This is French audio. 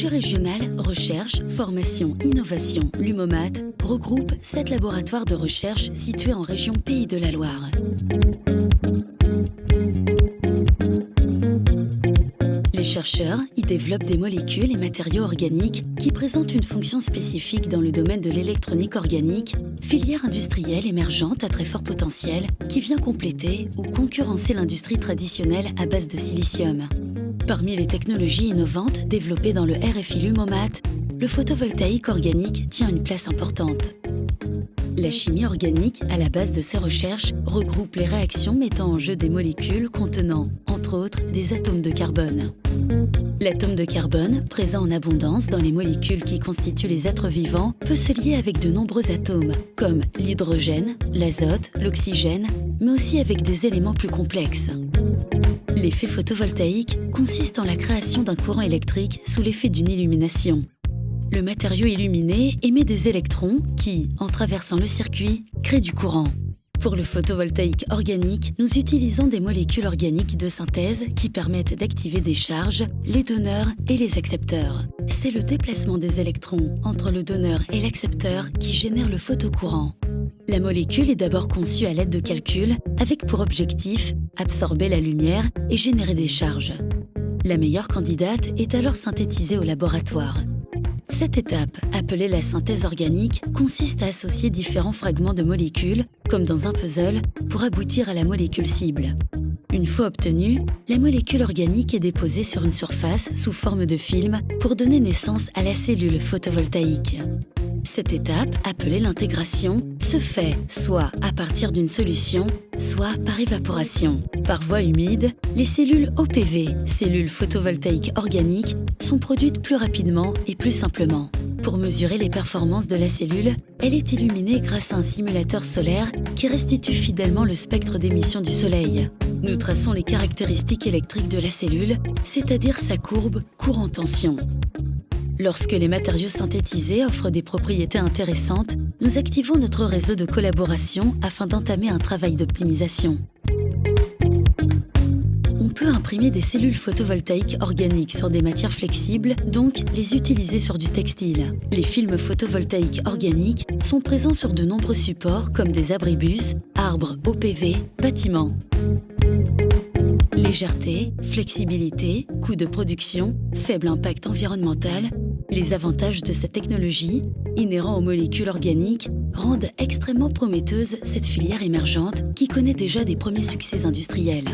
projet régional Recherche, Formation, Innovation, l'UMOMAT regroupe 7 laboratoires de recherche situés en région Pays de la Loire. Les chercheurs y développent des molécules et matériaux organiques qui présentent une fonction spécifique dans le domaine de l'électronique organique, filière industrielle émergente à très fort potentiel qui vient compléter ou concurrencer l'industrie traditionnelle à base de silicium. Parmi les technologies innovantes développées dans le RFI l'UMOMAT, le photovoltaïque organique tient une place importante. La chimie organique, à la base de ces recherches, regroupe les réactions mettant en jeu des molécules contenant, entre autres, des atomes de carbone. L'atome de carbone, présent en abondance dans les molécules qui constituent les êtres vivants, peut se lier avec de nombreux atomes, comme l'hydrogène, l'azote, l'oxygène, mais aussi avec des éléments plus complexes. L'effet photovoltaïque consiste en la création d'un courant électrique sous l'effet d'une illumination. Le matériau illuminé émet des électrons qui, en traversant le circuit, créent du courant. Pour le photovoltaïque organique, nous utilisons des molécules organiques de synthèse qui permettent d'activer des charges, les donneurs et les accepteurs. C'est le déplacement des électrons entre le donneur et l'accepteur qui génère le photocourant. La molécule est d'abord conçue à l'aide de calculs avec pour objectif absorber la lumière et générer des charges. La meilleure candidate est alors synthétisée au laboratoire. Cette étape, appelée la synthèse organique, consiste à associer différents fragments de molécules, comme dans un puzzle, pour aboutir à la molécule cible. Une fois obtenue, la molécule organique est déposée sur une surface sous forme de film pour donner naissance à la cellule photovoltaïque. Cette étape, appelée l'intégration, se fait soit à partir d'une solution, soit par évaporation. Par voie humide, les cellules OPV, cellules photovoltaïques organiques, sont produites plus rapidement et plus simplement. Pour mesurer les performances de la cellule, elle est illuminée grâce à un simulateur solaire qui restitue fidèlement le spectre d'émission du Soleil. Nous traçons les caractéristiques électriques de la cellule, c'est-à-dire sa courbe courant-tension. Lorsque les matériaux synthétisés offrent des propriétés intéressantes, nous activons notre réseau de collaboration afin d'entamer un travail d'optimisation. On peut imprimer des cellules photovoltaïques organiques sur des matières flexibles, donc les utiliser sur du textile. Les films photovoltaïques organiques sont présents sur de nombreux supports comme des abribus, arbres OPV, bâtiments. Légèreté, flexibilité, coût de production, faible impact environnemental, les avantages de cette technologie, inhérents aux molécules organiques, rendent extrêmement prometteuse cette filière émergente qui connaît déjà des premiers succès industriels.